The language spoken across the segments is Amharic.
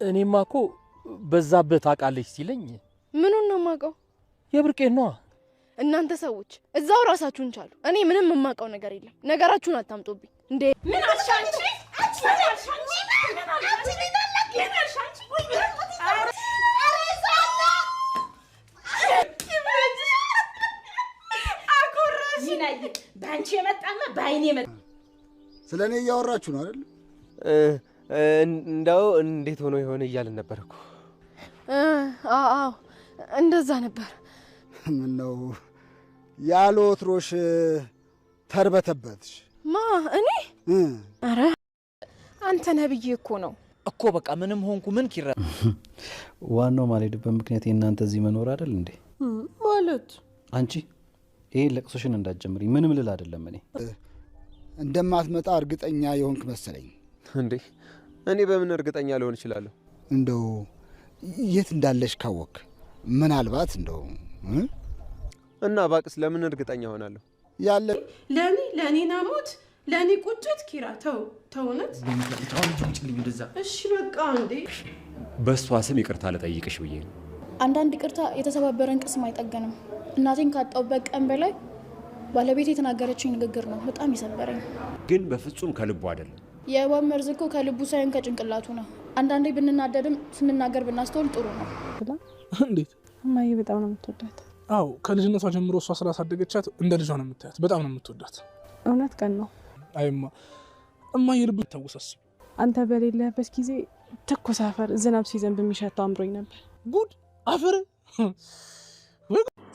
እኔማ እኮ በዛብህ ታውቃለች ሲለኝ ምኑን ነው የማውቀው? የብርቄን ነዋ። እናንተ ሰዎች እዛው ራሳችሁን ቻሉ። እኔ ምንም የማውቀው ነገር የለም። ነገራችሁን አታምጡብኝ እንዴ! ምን አልሻንቺ? ምን አልሻንቺ? ምን አልሻንቺ? ባንቺ የመጣማ ባይኔ መጣ። ስለኔ እያወራችሁ ነው አይደል? እንደው እንዴት ሆኖ ይሆን እያልን ነበር እኮ። አዎ እንደዛ ነበር። ምን ነው ያለ ወትሮሽ ተርበተበትሽ? ማ እኔ? አረ አንተ ነብዬ እኮ ነው እኮ። በቃ ምንም ሆንኩ ምን ኪራ። ዋናው ማልሄድበት ምክንያት የእናንተ እዚህ መኖር አይደል እንዴ? ማለት አንቺ ይሄ ለቅሶሽን እንዳትጀምሪ። ምንም ልል አይደለም። እኔ እንደማትመጣ እርግጠኛ የሆንክ መሰለኝ። እንዴ እኔ በምን እርግጠኛ ልሆን እችላለሁ? እንደው የት እንዳለሽ ካወክ ምናልባት እንደው እና ባቅስ ለምን እርግጠኛ ሆናለሁ? ያለ ለኔ ናሞት ለኔ ቁጭት ኪራ ተውነት እሺ በቃ እንዴ በሷ ስም ይቅርታ ልጠይቅሽ ብዬ ነው። አንዳንድ ይቅርታ የተሰባበረን ቅስም አይጠገንም። እናቴን ካጣሁበት ቀን በላይ ባለቤቴ የተናገረችኝ ንግግር ነው በጣም ይሰበረኝ። ግን በፍጹም ከልቡ አይደለም። የእባብ መርዝ እኮ ከልቡ ሳይሆን ከጭንቅላቱ ነው። አንዳንዴ ብንናደድም ስንናገር ብናስተውል ጥሩ ነው። እንዴት? እማዬ በጣም ነው የምትወዳት። አዎ ከልጅነቷ ጀምሮ እሷ ስላሳደገቻት እንደ ልጇ ነው የምታያት። በጣም ነው የምትወዳት። እውነት ቀን ነው። አይማ እማዬ ልብ ታውሳስ። አንተ በሌለህበት ጊዜ ትኩስ አፈር ዝናብ ሲዘንብ የሚሸተው አምሮኝ ነበር። ጉድ አፈር።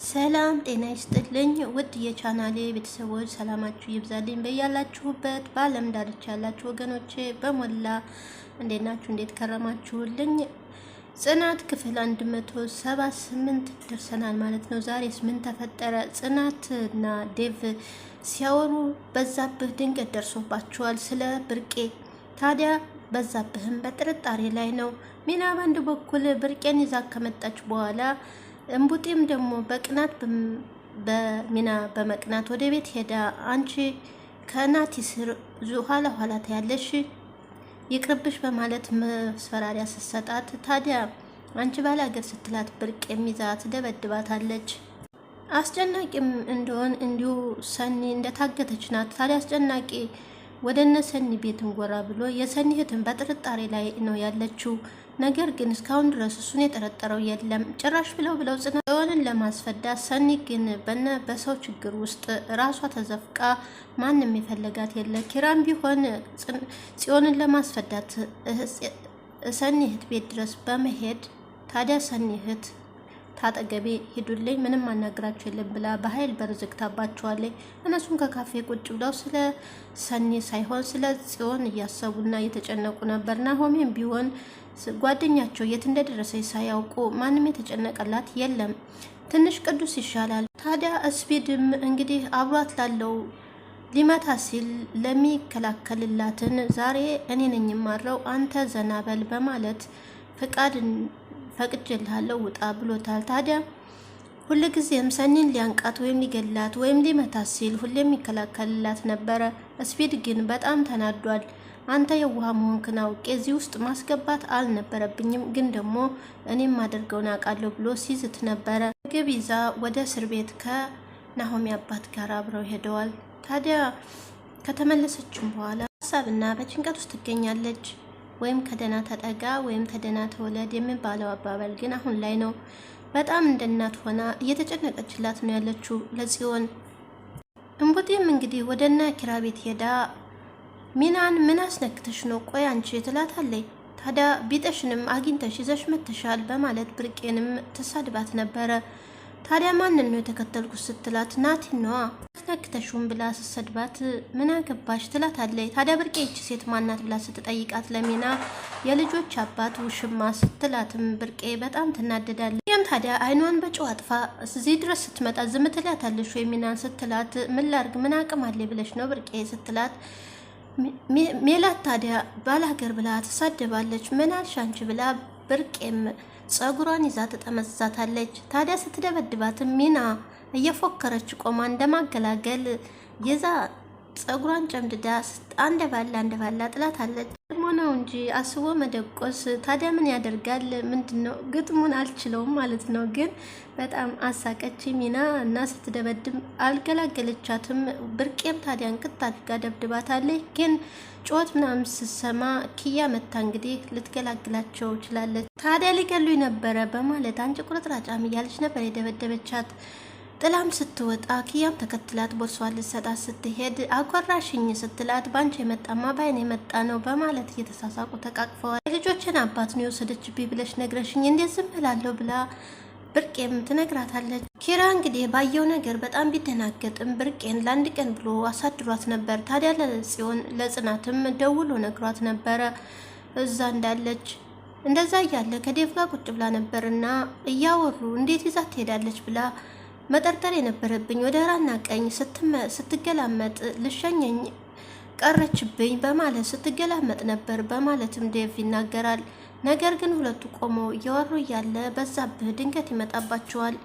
ሰላም ጤና ይስጥልኝ ውድ የቻናሌ ቤተሰቦች፣ ሰላማችሁ ይብዛልኝ በያላችሁበት በዓለም ዳርቻ ያላችሁ ወገኖቼ በሞላ እንዴት ናችሁ? እንዴት ከረማችሁልኝ? ጽናት ክፍል 178 ደርሰናል ማለት ነው። ዛሬስ ምን ተፈጠረ? ጽናትና ዴቭ ሲያወሩ በዛብህ ድንገት ደርሶባቸዋል ስለ ብርቄ። ታዲያ በዛብህም በጥርጣሬ ላይ ነው። ሚና በአንድ በኩል ብርቄን ይዛ ከመጣች በኋላ እንቡጤም ደግሞ በቅናት በሚና በመቅናት ወደ ቤት ሄዳ አንቺ ከናቲ ስር ኋላ ኋላ ታያለሽ ይቅርብሽ በማለት መስፈራሪያ ስትሰጣት፣ ታዲያ አንቺ ባላገር ስትላት ብርቄም ይዛት ደበድባታለች። አስጨናቂም እንደሆን እንዲሁ ሰኒ እንደታገተች ናት። ታዲያ አስጨናቂ ወደ እነ ሰኒ ቤት እንጎራ ብሎ የሰኒ እህትን በጥርጣሬ ላይ ነው ያለችው። ነገር ግን እስካሁን ድረስ እሱን የጠረጠረው የለም። ጭራሽ ብለው ጽዮንን ለማስፈዳት ሰኒ ግን በሰው ችግር ውስጥ ራሷ ተዘፍቃ ማንም የፈለጋት የለ። ኪራም ቢሆን ጽዮንን ለማስፈዳት ሰኒ እህት ቤት ድረስ በመሄድ ታዲያ ሰኒ እህት ታጠገቤ ሂዱልኝ ምንም አናግራችሁ የለም ብላ በኃይል በር ዘግታባቸዋለች። እነሱም ከካፌ ቁጭ ብለው ስለ ሰኒ ሳይሆን ስለ ጽዮን እያሰቡና እየተጨነቁ ነበር። ናሆሜም ቢሆን ጓደኛቸው የት እንደደረሰች ሳያውቁ ማንም የተጨነቀላት የለም። ትንሽ ቅዱስ ይሻላል። ታዲያ ስፒድም እንግዲህ አብሯት ላለው ሊመታ ሲል ለሚከላከልላትን ዛሬ እኔ ነኝ የማረው አንተ ዘናበል በማለት ፈቅጄልሃለሁ ውጣ ብሎታል። ታዲያ ሁልጊዜም ሰኒን ሊያንቃት ወይም ሊገላት ወይም ሊመታት ሲል ሁሌም የሚከላከልላት ነበረ። ስፒድ ግን በጣም ተናዷል። አንተ የውሃ መሆንክን አውቄ እዚህ ውስጥ ማስገባት አልነበረብኝም፣ ግን ደግሞ እኔም አደርገውን አውቃለሁ ብሎ ሲዝት ነበረ። ምግብ ይዛ ወደ እስር ቤት ከናሆሚ አባት ጋር አብረው ሄደዋል። ታዲያ ከተመለሰችም በኋላ ሀሳብና በጭንቀት ውስጥ ትገኛለች። ወይም ከደና ተጠጋ ወይም ከደና ተወለድ የሚባለው አባባል ግን አሁን ላይ ነው። በጣም እንደ እናት ሆና እየተጨነቀችላት ነው ያለችው ለጽዮን። እንቡጤም እንግዲህ ወደና ኪራ ቤት ሄዳ ሚናን ምን አስነክተሽ ነው ቆይ አንቺ ትላታለች። ታዲያ ቢጠሽንም አግኝተሽ ይዘሽ መተሻል በማለት ብርቄንም ተሳድባት ነበረ። ታዲያ ማንን ነው የተከተልኩት ስትላት ናቲን ነዋ አስነክተሽውን ብላ ስትሰድባት ምን አገባሽ ትላታለች። ታዲያ ብርቄ ይቺ ሴት ማናት ብላ ስትጠይቃት ለሚና የልጆች አባት ውሽማ ስትላትም ብርቄ በጣም ትናደዳለች። ያም ታዲያ አይኗን በጨው አጥፋ እዚህ ድረስ ስትመጣ ዝም ትላታለሽ ወይ ሚናን ስትላት ምን ላርግ ምን አቅም አለ ብለሽ ነው ብርቄ ስትላት ሜላት ታዲያ ባላገር ብላ ትሳደባለች። ምን አልሽ አንቺ ብላ ብርቄም ጸጉሯን ይዛ ተጠመዝዛታለች። ታዲያ ስትደበድባት ሚና እየፎከረች ቆማ እንደማገላገል ይዛ ጸጉሯን ጨምድዳ አንደ ባላ ጥላት አለች። ግጥሙ ነው እንጂ አስቦ መደቆስ ታዲያ ምን ያደርጋል? ምንድነው ግጥሙን አልችለውም ማለት ነው። ግን በጣም አሳቀች ሚና እና ስትደበድም አልገላገለቻትም። ብርቄም ታዲያ እንቅጥ አድርጋ ደብድባታለች። ግን ጮት ምናምን ስትሰማ ኪያ መታ እንግዲህ ልትገላግላቸው ችላለች። ታዲያ ሊገሉኝ ነበረ በማለት አንጭ ቁርጥራጫም እያለች ነበር የደበደበቻት። ጥላም ስትወጣ ኪያም ተከትላት ቦርሷን ልትሰጣት ስትሄድ አኮራሽኝ ስትላት ባንቺ የመጣማ ባይን የመጣ ነው በማለት እየተሳሳቁ ተቃቅፈዋል። የልጆችን አባት ነው የወሰደችብኝ ብለሽ ነግረሽኝ እንዴት ዝም እላለሁ ብላ ብርቄም ትነግራታለች። ኪራ እንግዲህ ባየው ነገር በጣም ቢደናገጥም ብርቄን ለአንድ ቀን ብሎ አሳድሯት ነበር። ታዲያ ለጽዮን ለጽናትም ደውሎ ነግሯት ነበረ እዛ እንዳለች። እንደዛ እያለ ከዴቭ ጋር ቁጭ ብላ ነበርና እያወሩ እንዴት ይዛት ትሄዳለች ብላ መጠርጠር የነበረብኝ ወደ ግራና ቀኝ ስትገላመጥ ልሸኘኝ ቀረችብኝ በማለት ስትገላመጥ ነበር በማለትም ዴቭ ይናገራል። ነገር ግን ሁለቱ ቆመው እያወሩ እያለ በዛብህ ድንገት ይመጣባቸዋል።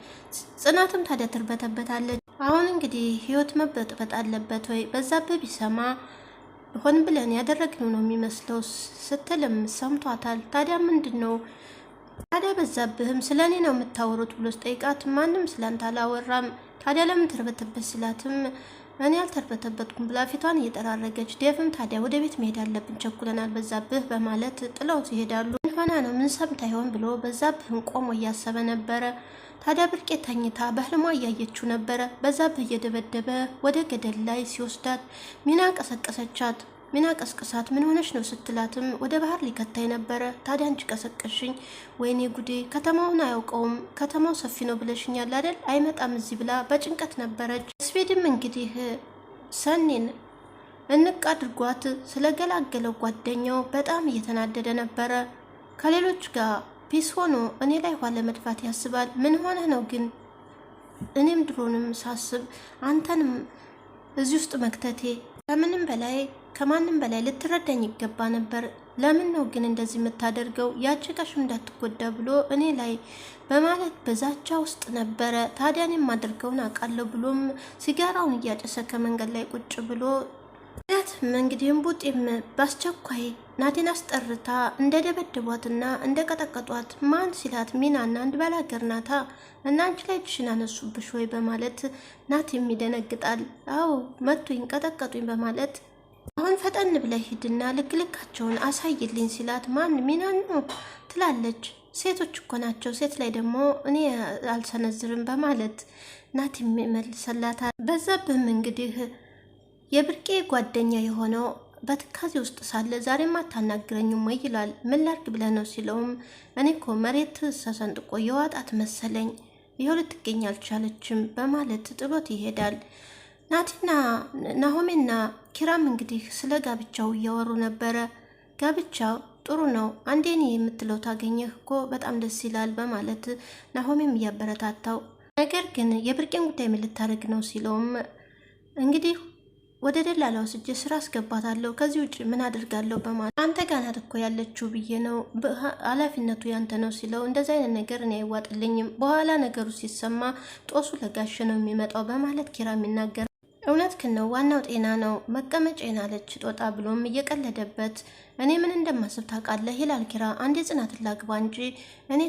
ጽናትም ታዲያ ትርበተበታለች። አሁን እንግዲህ ህይወት መበጥበጥ አለበት ወይ በዛብህ ቢሰማ ሆን ብለን ያደረግነው ነው የሚመስለው ስትልም ሰምቷታል። ታዲያ ምንድን ነው ታዲያ በዛብህም ስለኔ ነው የምታወሩት ብሎ ስጠይቃት ማንም ስላንተ አላወራም ታዲያ ለምን ተርበተበት ስላትም እኔ አልተርበተበትኩም ብላ ፊቷን እየጠራረገች ዴቭም ታዲያ ወደ ቤት መሄድ አለብን ቸኩለናል በዛብህ በማለት ጥለው ይሄዳሉ። ምን ሆና ነው ምን ሰምታ ይሆን ብሎ በዛብህም ቆሞ እያሰበ ነበረ። ታዲያ ብርቄ ተኝታ በህልሟ እያየችው ነበረ። በዛብህ እየደበደበ ወደ ገደል ላይ ሲወስዳት ሚና ቀሰቀሰቻት። ሚና ቀስቅሳት ምን ሆነሽ ነው ስትላትም ወደ ባህር ሊከታይ ነበረ። ታዲያ አንቺ ቀሰቀሽኝ፣ ወይኔ ጉዴ ከተማውን አያውቀውም ከተማው ሰፊ ነው ብለሽኛል አይደል አይመጣም እዚህ ብላ በጭንቀት ነበረች። ስፔድም እንግዲህ ሰኔን እንቅ አድርጓት ስለገላገለው ጓደኛው በጣም እየተናደደ ነበረ። ከሌሎች ጋር ፒስ ሆኖ እኔ ላይ ኋላ መድፋት ያስባል። ምን ሆነ ነው ግን እኔም ድሮንም ሳስብ አንተንም እዚህ ውስጥ መክተቴ ከማንም በላይ ልትረዳኝ ይገባ ነበር። ለምን ነው ግን እንደዚህ የምታደርገው? ያቺ ቀሽም እንዳትጎዳ ብሎ እኔ ላይ በማለት በዛቻ ውስጥ ነበረ። ታዲያ እኔም የማደርገውን አውቃለሁ ብሎም ሲጋራውን እያጨሰ ከመንገድ ላይ ቁጭ ብሎ ያትም እንግዲህ ቡጤም በአስቸኳይ ናቴን አስጠርታ እንደደበደቧትና እንደቀጠቀጧት ማን ሲላት ሚናና አንድ ባላገር ናታ እና አንቺ ላይ እጅሽን አነሱብሽ ወይ በማለት ናቴም ይደነግጣል። አዎ መቱኝ ቀጠቀጡኝ በማለት አሁን ፈጠን ብለህ ሂድና ልክልካቸውን አሳይልኝ ሲላት ማን ሚናን ነው ትላለች። ሴቶች እኮ ናቸው ሴት ላይ ደግሞ እኔ አልሰነዝርም በማለት ናቴም መልሰላታል። በዛብህም እንግዲህ የብርቄ ጓደኛ የሆነው በትካዜ ውስጥ ሳለ ዛሬም አታናግረኝም ወይ ይላል። ምን ላርግ ብለህ ነው ሲለውም እኔ እኮ መሬት ሰሰንጥቆ የዋጣት መሰለኝ ይኸው ልትገኝ አልቻለችም በማለት ጥሎት ይሄዳል። ናቲና ናሆሜና ኪራም እንግዲህ ስለ ጋብቻው እያወሩ ነበረ። ጋብቻው ጥሩ ነው አንዴ እኔ የምትለው ታገኘህ እኮ በጣም ደስ ይላል በማለት ናሆሜም እያበረታታው፣ ነገር ግን የብርቄን ጉዳይ ምን ልታደርግ ነው ሲለውም እንግዲህ ወደ ደላላ ወስጄ ስራ አስገባታለሁ ከዚህ ውጭ ምን አድርጋለሁ በማለት አንተ ጋር ናት እኮ ያለችው ብዬ ነው ኃላፊነቱ ያንተ ነው ሲለው እንደዚህ አይነት ነገር እኔ አይዋጥልኝም በኋላ ነገሩ ሲሰማ ጦሱ ለጋሽ ነው የሚመጣው በማለት ኪራም ይናገራል። እውነት ነው ዋናው ጤና ነው መቀመጫዬን አለች ጦጣ ብሎም እየቀለደበት እኔ ምን እንደማስብ ታውቃለህ ይላል ኪራ። አንዴ ጽናትን ላግባ እንጂ እኔ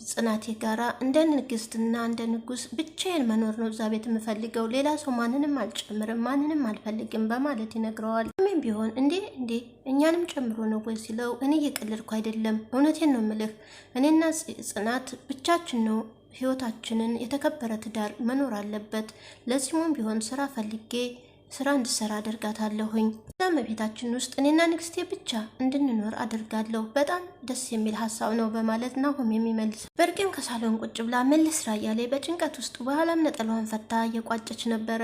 ጽናቴ ጋራ እንደ ንግስትና እንደ ንጉስ ብቻዬን መኖር ነው እዛ ቤት የምፈልገው ሌላ ሰው ማንንም አልጨምርም ማንንም አልፈልግም በማለት ይነግረዋል። ምን ቢሆን እንዴ እኛንም ጨምሮ ነው ወይ ሲለው እኔ እየቀለድኩ አይደለም እውነቴን ነው ምልህ እኔና ጽናት ብቻችን ነው ህይወታችንን የተከበረ ትዳር መኖር አለበት። ለዚህም ቢሆን ስራ ፈልጌ ስራ እንድሰራ አደርጋታለሁኝ። እዛም ቤታችን ውስጥ እኔና ንግስቴ ብቻ እንድንኖር አደርጋለሁ። በጣም ደስ የሚል ሀሳብ ነው በማለት ናሆም የሚመልስ። በርቄም ከሳሎን ቁጭ ብላ ምን ልስራ እያለ በጭንቀት ውስጥ በኋላም ነጠላዋን ፈታ እየቋጨች ነበረ።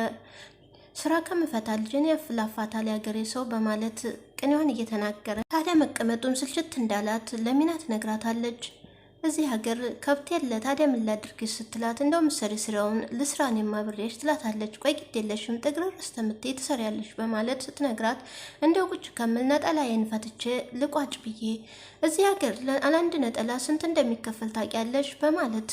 ስራ ከምፈታ ልጅን ያፍላፋታል ያገሬ ሰው በማለት ቅኔዋን እየተናገረ ታዲያ መቀመጡም ስልችት እንዳላት ለሚና ትነግራታለች። እዚህ ሀገር ከብት የለ ታዲያ ምን ላድርግሽ ስትላት እንደው ምሰሪ ስራውን ልስራን የማብሬሽ ትላታለች። ቆይ ግድ የለሽም ጥግር ስተምትይ ትሰሪያለሽ በማለት ስትነግራት እንደው ቁጭ ከምል ነጠላዬን ፈትቼ ልቋጭ ብዬ እዚህ ሀገር ለአንድ ነጠላ ስንት እንደሚከፈል ታውቂያለሽ በማለት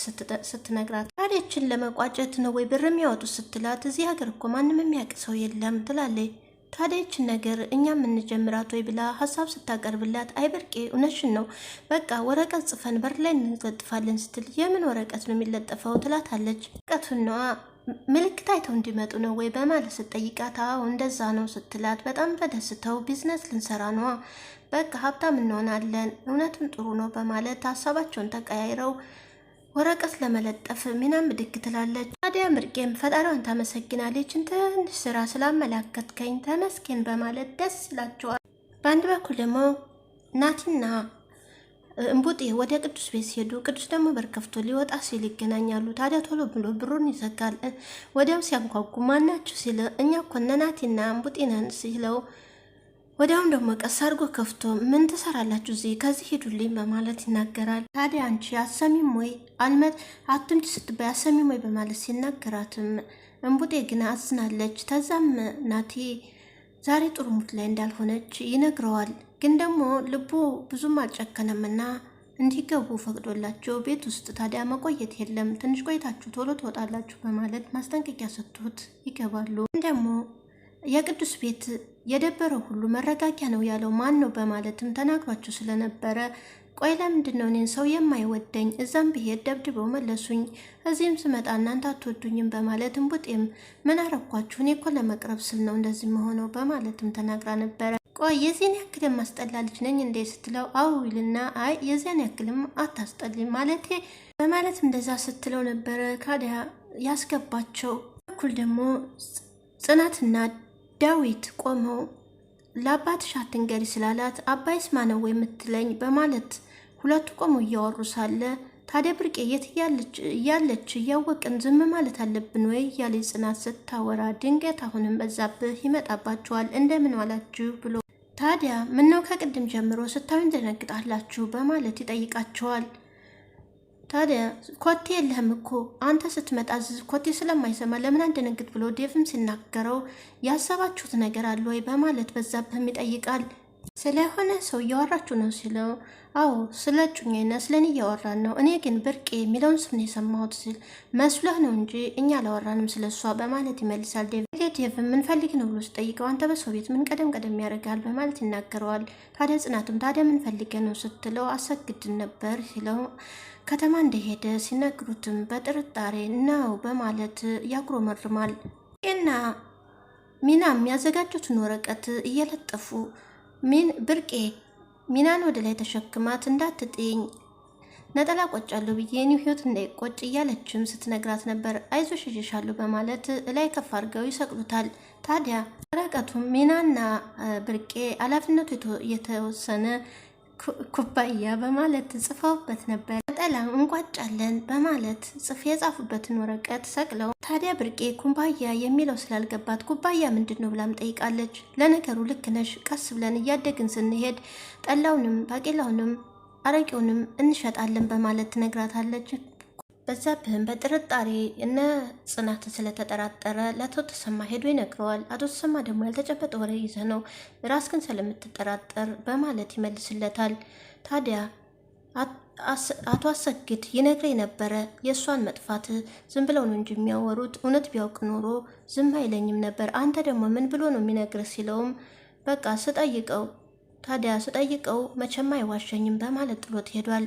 ስትነግራት ታዲያችን ለመቋጨት ነው ወይ ብር የሚያወጡ ስትላት እዚህ ሀገር እኮ ማንም የሚያውቅ ሰው የለም ትላለች። ታዲያችን ነገር እኛም እንጀምራት ወይ ብላ ሀሳብ ስታቀርብላት አይ ብርቄ እውነትሽን ነው በቃ ወረቀት ጽፈን በር ላይ እንለጥፋለን ስትል የምን ወረቀት ነው የሚለጠፈው ትላታለች። ወረቀቱን ነዋ ምልክት አይተው እንዲመጡ ነው ወይ በማለት ስትጠይቃት አዎ እንደዛ ነው ስትላት በጣም ተደስተው ቢዝነስ ልንሰራ ነዋ በቃ ሀብታም እንሆናለን እውነትም ጥሩ ነው በማለት ሀሳባቸውን ተቀያይረው ወረቀት ለመለጠፍ ሚናም ብድግ ትላለች። ታዲያ ምርቄም ፈጣሪዋን ታመሰግናለች። ትንሽ ስራ ስላመላከትከኝ ተመስገን በማለት ደስ ይላቸዋል። በአንድ በኩል ደግሞ ናቲና እንቡጤ ወደ ቅዱስ ቤት ሲሄዱ ቅዱስ ደግሞ በር ከፍቶ ሊወጣ ሲል ይገናኛሉ። ታዲያ ቶሎ ብሎ ብሩን ይዘጋል። ወዲያው ሲያንኳኩ ማናችሁ ሲል እኛ እኮ እነ ናቲና እንቡጤ ነን ሲለው ወዲያውም ደግሞ ቀስ አድርጎ ከፍቶ ምን ትሰራላችሁ እዚህ ከዚህ ሂዱልኝ በማለት ይናገራል። ታዲያ አንቺ አሰሚም ወይ አልመት አትምጭ ስትባይ አሰሚም ወይ በማለት ሲናገራትም እንቡጤ ግን አዝናለች። ተዛም ናቲ ዛሬ ጥሩ ሙድ ላይ እንዳልሆነች ይነግረዋል። ግን ደግሞ ልቡ ብዙም አልጨከነምና እንዲገቡ ፈቅዶላቸው ቤት ውስጥ ታዲያ መቆየት የለም ትንሽ ቆይታችሁ ቶሎ ትወጣላችሁ በማለት ማስጠንቀቂያ ሰጥቶት ይገባሉ። ደግሞ የቅዱስ ቤት የደበረው ሁሉ መረጋጊያ ነው ያለው ማን ነው በማለትም ተናግሯቸው ስለነበረ ቆይ ለምንድን ነው እኔን ሰው የማይወደኝ እዛም ብሄድ ደብድበው መለሱኝ እዚህም ስመጣ እናንተ አትወዱኝም በማለት እንቡጤም ምን አረኳችሁ እኔ እኮ ለመቅረብ ስል ነው እንደዚህ መሆነው በማለትም ተናግራ ነበረ። ቆይ የዚህን ያክልም አስጠላ ልጅ ነኝ እንዴ ስትለው አው ይልና አይ የዚያን ያክልም አታስጠልኝ ማለቴ በማለትም እንደዛ ስትለው ነበረ። ታዲያ ያስገባቸው እኩል ደግሞ ጽናትና ዳዊት ቆመው ለአባትሽ አትንገሪ ስላላት አባይስ ማነው የምትለኝ በማለት ሁለቱ ቆመው እያወሩ ሳለ ታዲያ ብርቄ የት እያለች እያወቅን ዝም ማለት አለብን ወይ እያለ ጽናት ስታወራ ድንገት አሁንም በዛብህ ይመጣባቸዋል። እንደምን ዋላችሁ ብሎ ታዲያ ምነው ከቅድም ጀምሮ ስታዩኝ እንደነግጣላችሁ በማለት ይጠይቃቸዋል። ታዲያ ኮቴ የለህም እኮ አንተ ስትመጣ ኮቴ ስለማይሰማ ለምን አንደነግጥ ብሎ ዴቭም ሲናገረው ያሰባችሁት ነገር አለ ወይ በማለት በዛብህም ይጠይቃል። ስለሆነ ሰው እያወራችሁ ነው ሲለው አዎ ስለ ጩኛና ስለኔ እያወራን ነው እኔ ግን ብርቄ የሚለውን ስም ነው የሰማሁት ሲል መስሎህ ነው እንጂ እኛ አላወራንም ስለሷ በማለት ይመልሳል። ዴቭ ምን ፈልግ ነው ብሎ ሲጠይቀው አንተ በሰው ቤት ምን ቀደም ያደርጋል በማለት ይናገረዋል። ታዲያ ጽናትም ታዲያ ምን ፈልገ ነው ስትለው አሰግድን ነበር ሲለው ከተማ እንደሄደ ሲነግሩትም በጥርጣሬ ነው በማለት ያጉረመርማል። እና ሚናም ያዘጋጁትን ወረቀት እየለጠፉ ብርቄ ሚናን ወደ ላይ ተሸክማት እንዳትጥኝ ነጠላ ቆጫለሁ ብዬ እኔው ህይወት እንዳይቆጭ እያለችም ስትነግራት ነበር። አይዞሽ እሽሻለሁ በማለት ላይ ከፍ አድርገው ይሰቅሉታል። ታዲያ ወረቀቱም ሚናና ብርቄ ኃላፊነቱ የተወሰነ ኩባያ በማለት ጽፈውበት ነበር። ነጠላ እንቋጫለን በማለት የጻፉበትን ወረቀት ሰቅለው ታዲያ ብርቄ ኩባያ የሚለው ስላልገባት ኩባያ ምንድን ነው ብላም ጠይቃለች። ለነገሩ ልክ ነሽ ቀስ ብለን እያደግን ስንሄድ ጠላውንም ባቄላውንም አረቄውንም እንሸጣለን በማለት ትነግራታለች። በዛብህም በጥርጣሬ እነ ጽናት ስለተጠራጠረ ለአቶ ተሰማ ሄዶ ይነግረዋል። አቶ ተሰማ ደግሞ ያልተጨበጠ ወሬ ይዘ ነው ራስክን ስለምትጠራጠር በማለት ይመልስለታል። ታዲያ አቶ አሰግድ ይነግረኝ ነበረ የእሷን መጥፋት ዝም ብለው ነው እንጂ የሚያወሩት እውነት ቢያውቅ ኖሮ ዝም አይለኝም ነበር አንተ ደግሞ ምን ብሎ ነው የሚነግርህ ሲለውም በቃ ስጠይቀው መቼም አይዋሸኝም በማለት ጥሎት ሄዷል።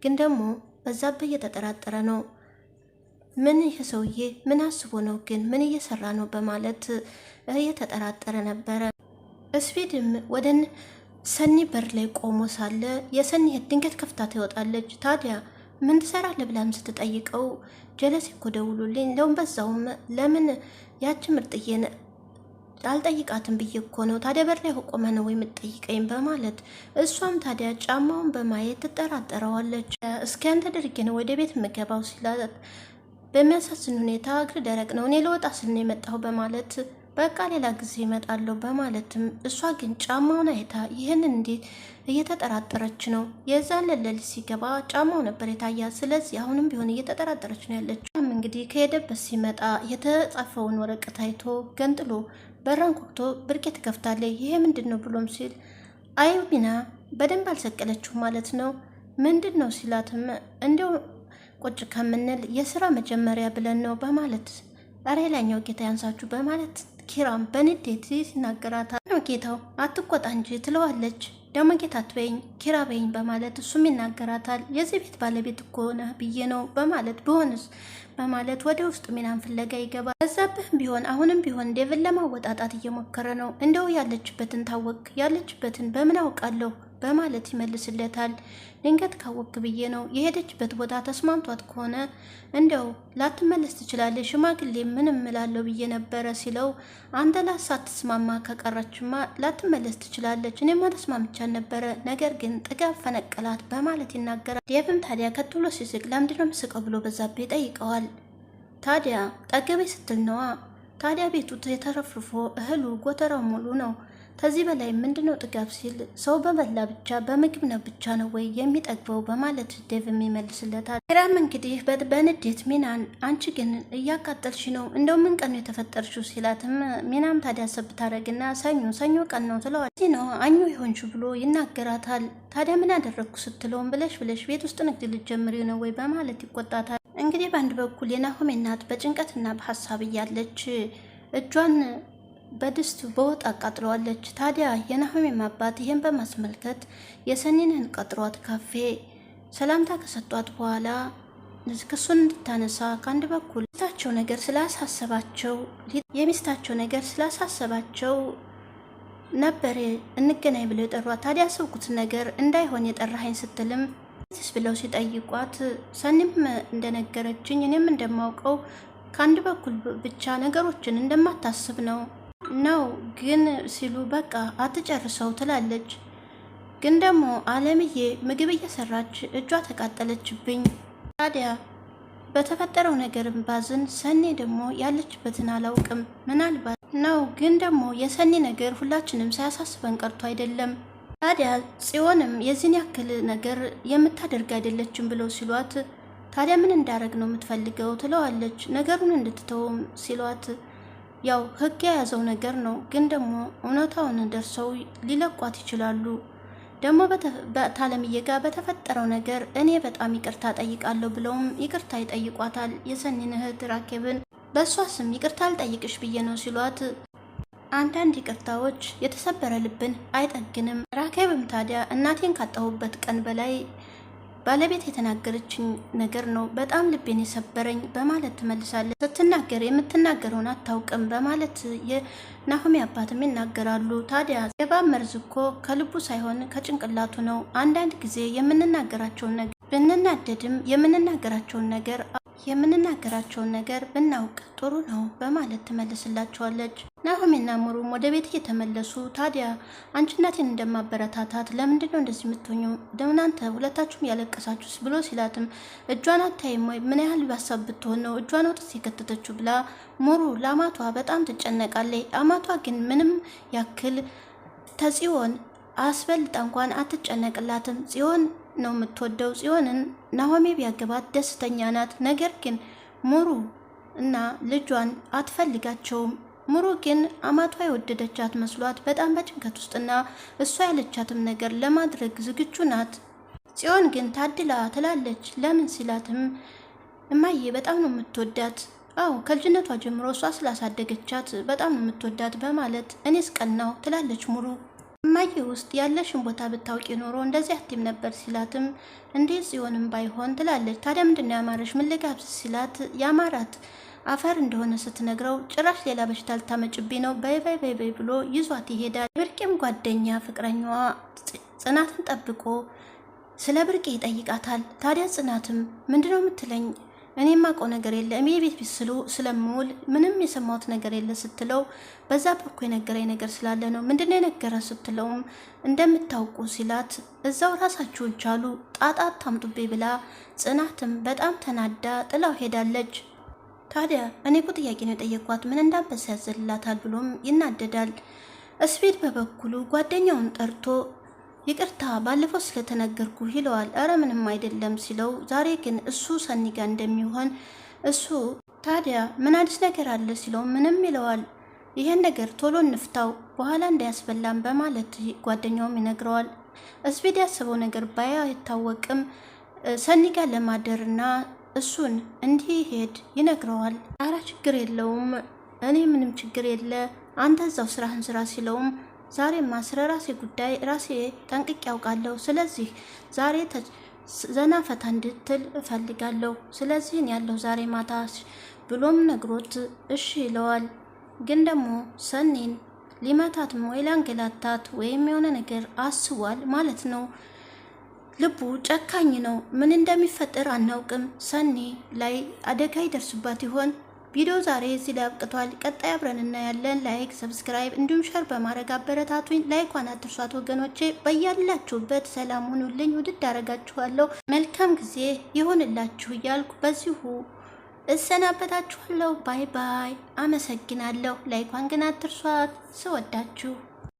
ግን ደግሞ በዛብህ እየተጠራጠረ ነው። ምን ይህ ሰውዬ ምን አስቦ ነው ግን ምን እየሰራ ነው በማለት እየተጠራጠረ ነበረ። ስፒድም ወደ ሰኒ በር ላይ ቆሞ ሳለ የሰኒ እህት ድንገት ከፍታ ትወጣለች። ታዲያ ምን ትሰራለህ ብላም ስትጠይቀው ጀለሴ እኮ ደውሎልኝ እንደውም በዛውም ለምን ያቺ ምርጥዬን አልጠይቃትም ብዬ እኮ ነው ታዲያ በር ላይ ቆመ ነው ወይ የምትጠይቀኝ በማለት እሷም ታዲያ ጫማውን በማየት ትጠራጠረዋለች። እስኪ አንተ ድርጌ ነው ወደ ቤት የምገባው ሲላት በሚያሳዝን ሁኔታ እግር ደረቅ ነው እኔ ለወጣ ስል ነው የመጣሁ በማለት በቃ ሌላ ጊዜ እመጣለሁ በማለትም እሷ ግን ጫማውን አይታ ይህንን እንዴት እየተጠራጠረች ነው። የዛን ለሌሊት ሲገባ ጫማው ነበር የታያት። ስለዚህ አሁንም ቢሆን እየተጠራጠረች ነው ያለችው። እንግዲህ ከሄደበት ሲመጣ የተጻፈውን ወረቀት አይቶ ገንጥሎ በራን ኮክቶ ብርቄ ትከፍታለች። ይሄ ምንድን ነው ብሎም ሲል አይ ሚና በደንብ አልሰቀለችው ማለት ነው ምንድን ነው ሲላትም እንዲያው ቁጭ ከምንል የስራ መጀመሪያ ብለን ነው በማለት ኧረ ሌላኛው ጌታ ያንሳችሁ በማለት ኪራም በንዴት ይናገራታል። ነው ጌታው አትቆጣ እንጂ ትለዋለች። ደግሞ ጌታ አትበይኝ ኪራ በይኝ በማለት እሱም ይናገራታል። የዚህ ቤት ባለቤት እኮ ነህ ብዬ ነው በማለት ቢሆንስ በማለት ወደ ውስጥ ሚናን ፍለጋ ይገባል። በዛብህም ቢሆን አሁንም ቢሆን ዴቭን ለማወጣጣት እየሞከረ ነው። እንደው ያለችበትን ታወቅ ያለችበትን በምን አውቃለሁ በማለት ይመልስለታል። ድንገት ካወቅ ብዬ ነው የሄደችበት ቦታ ተስማምቷት ከሆነ እንደው ላትመለስ ትችላለች፣ ሽማግሌ ምንም እላለሁ ብዬ ነበረ ሲለው አንተ ሳትስማማ ከቀረችማ ላትመለስ ትችላለች፣ እኔማ ተስማምቻት ነበረ፣ ነገር ግን ጥጋብ ፈነቀላት በማለት ይናገራል። ዴቭም ታዲያ ከትሎ ሲስቅ ለምንድነው የምስቀው ብሎ በዛብህ ይጠይቀዋል። ታዲያ ጠገቤ ስትል ነዋ። ታዲያ ቤቱ የተረፍርፎ እህሉ ጎተራው ሙሉ ነው። ከዚህ በላይ ምንድነው ጥጋብ ሲል ሰው በበላ ብቻ በምግብ ነው ብቻ ነው ወይ የሚጠግበው በማለት ዴቭም ይመልስለታል። ኪራም እንግዲህ በንዴት ሚናን አንቺ ግን እያቃጠልሽ ነው እንደው ምን ቀን ነው የተፈጠርሽው ሲላትም ሚናም ታዲያ ሰብ ታደርግና ሰኞ ቀን ነው ትለዋል። እዚህ ነው አኙ ይሆንሽ ብሎ ይናገራታል። ታዲያ ምን አደረግኩ ስትለውም ብለሽ ቤት ውስጥ ንግድ ልትጀምሪ ነው ወይ በማለት ይቆጣታል። እንግዲህ በአንድ በኩል የናሆሜ እናት በጭንቀትና በሀሳብ እያለች እጇን በድስት በወጥ አቃጥለዋለች። ታዲያ የናሆሜም አባት ይህን በማስመልከት የሰኒንን ቀጥሯት ካፌ ሰላምታ ከሰጧት በኋላ ክሱን እንድታነሳ ከአንድ በኩል የሚስታቸው ነገር ስላሳሰባቸው ነበር እንገናኝ ብለው የጠሯት። ታዲያ ያሰብኩት ነገር እንዳይሆን የጠራኸኝ ስትልም ስ ብለው ሲጠይቋት ሰኒም እንደነገረችኝ እኔም እንደማውቀው ከአንድ በኩል ብቻ ነገሮችን እንደማታስብ ነው ግን ሲሉ በቃ አትጨርሰው ትላለች። ግን ደግሞ አለምዬ ምግብ እየሰራች እጇ ተቃጠለችብኝ። ታዲያ በተፈጠረው ነገር ባዝን ሰኔ ደግሞ ያለችበትን አላውቅም ምናልባት ነው ግን ደግሞ የሰኔ ነገር ሁላችንም ሳያሳስበን ቀርቶ አይደለም። ታዲያ ጽዮንም የዚህን ያክል ነገር የምታደርግ አይደለችም ብለው ሲሏት ታዲያ ምን እንዳረግ ነው የምትፈልገው ትለዋለች። ነገሩን እንድትተውም ሲሏት ያው ህግ የያዘው ነገር ነው ግን ደግሞ እውነታውን ደርሰው ሊለቋት ይችላሉ። ደግሞ በታለምዬ ጋር በተፈጠረው ነገር እኔ በጣም ይቅርታ ጠይቃለሁ ብለውም ይቅርታ ይጠይቋታል። የሰኒን እህት ራኬብን በእሷ ስም ይቅርታ አልጠይቅሽ ብዬ ነው ሲሏት አንዳንድ ይቅርታዎች የተሰበረ ልብን አይጠግንም። ራኬብም ታዲያ እናቴን ካጣሁበት ቀን በላይ ባለቤት የተናገረችኝ ነገር ነው በጣም ልቤን የሰበረኝ በማለት ትመልሳለች። ስትናገር የምትናገረውን አታውቅም በማለት የናሆሜ አባትም ይናገራሉ። ታዲያ የእባብ መርዝ እኮ ከልቡ ሳይሆን ከጭንቅላቱ ነው። አንዳንድ ጊዜ የምንናገራቸውን ነገር ብንናደድም የምንናገራቸውን ነገር ብናውቅ ጥሩ ነው በማለት ትመልስላቸዋለች። ናሆሜና ሙሩም ወደ ቤት እየተመለሱ ታዲያ አንቺ እናቴን እንደማበረታታት ለምንድን ነው እንደዚህ የምትሆኙ ደምናንተ ሁለታችሁም ያለቀሳችሁስ ብሎ ሲላትም እጇን አታይም ወይ ምን ያህል ባሳብ ብትሆን ነው እጇን ወጥስ የከተተችው ብላ ሙሩ ለአማቷ በጣም ትጨነቃለች። አማቷ ግን ምንም ያክል ተጽዮን አስበልጣ እንኳን አትጨነቅላትም። ጽዮን ነው የምትወደው። ጽዮንን ናሆሜ ቢያገባት ደስተኛ ናት። ነገር ግን ሙሩ እና ልጇን አትፈልጋቸውም። ሙሩ ግን አማቷ የወደደቻት መስሏት በጣም በጭንቀት ውስጥና እሷ ያለቻትም ነገር ለማድረግ ዝግጁ ናት። ጽዮን ግን ታድላ ትላለች። ለምን ሲላትም እማዬ በጣም ነው የምትወዳት። አዎ ከልጅነቷ ጀምሮ እሷ ስላሳደገቻት በጣም ነው የምትወዳት በማለት እኔስ ቀናው ትላለች ሙሩ። እማዬ ውስጥ ያለሽን ቦታ ብታውቂ ኖሮ እንደዚህ አትይም ነበር ሲላትም እንዴት ጽዮንም ባይሆን ትላለች። ታዲያ ምንድነው ያማረሽ ምን ልጋብዝ ሲላት ያማራት አፈር እንደሆነ ስትነግረው ጭራሽ ሌላ በሽታ ልታመጭብኝ ነው በይ ብሎ ይዟት ይሄዳል። ብርቄም ጓደኛ ፍቅረኛዋ ጽናትን ጠብቆ ስለ ብርቄ ይጠይቃታል። ታዲያ ጽናትም ምንድነው የምትለኝ እኔ ማውቀው ነገር የለ እሜ ቤት ስሉ ስለምውል ምንም የሰማሁት ነገር የለ ስትለው በዛ በኩል የነገረኝ ነገር ስላለ ነው ምንድነው የነገረ ስትለውም እንደምታውቁ ሲላት እዛው ራሳችሁን ቻሉ ጣጣት ታምጡቤ ብላ ጽናትም በጣም ተናዳ ጥላው ሄዳለች። ታዲያ እኔ እኮ ጥያቄ ነው የጠየኳት ምን እንዳንበሳ ያዘልላታል ብሎም ይናደዳል። እስፔድ በበኩሉ ጓደኛውን ጠርቶ ይቅርታ ባለፈው ስለተነገርኩ ይለዋል። አረ ምንም አይደለም ሲለው ዛሬ ግን እሱ ሰኒ ጋር እንደሚሆን እሱ ታዲያ ምን አዲስ ነገር አለ ሲለው ምንም ይለዋል። ይሄን ነገር ቶሎ እንፍታው በኋላ እንዳያስበላም በማለት ጓደኛውም ይነግረዋል። እስፔድ ያሰበው ነገር ባይታወቅም ሰኒ ጋር ለማደርና እሱን እንዲሄድ ይነግረዋል። አራ ችግር የለውም እኔ ምንም ችግር የለ አንተ እዛው ስራህን ስራ ሲለውም ዛሬማ ስለ ራሴ ጉዳይ ራሴ ጠንቅቄ ያውቃለሁ። ስለዚህ ዛሬ ዘና ፈታ እንድትል እፈልጋለሁ። ስለዚህ ያለው ዛሬ ማታ ብሎም ነግሮት እሺ ይለዋል። ግን ደግሞ ሰኔን ሊመታትም ወይ ላንገላታት ወይም የሆነ ነገር አስቧል ማለት ነው። ልቡ ጨካኝ ነው። ምን እንደሚፈጠር አናውቅም። ሰኔ ላይ አደጋ ይደርስባት ይሆን? ቪዲዮ ዛሬ እዚህ ላይ አብቅቷል። ቀጣይ አብረን እናያለን። ላይክ፣ ሰብስክራይብ እንዲሁም ሸር በማድረግ አበረታቱኝ። ላይኳን አትርሷት ወገኖቼ። በያላችሁበት ሰላም ሁኑልኝ። ውድድ አረጋችኋለሁ። መልካም ጊዜ ይሁንላችሁ እያልኩ በዚሁ እሰናበታችኋለሁ። ባይ ባይ። አመሰግናለሁ። ላይኳን ግን አትርሷት። ስወዳችሁ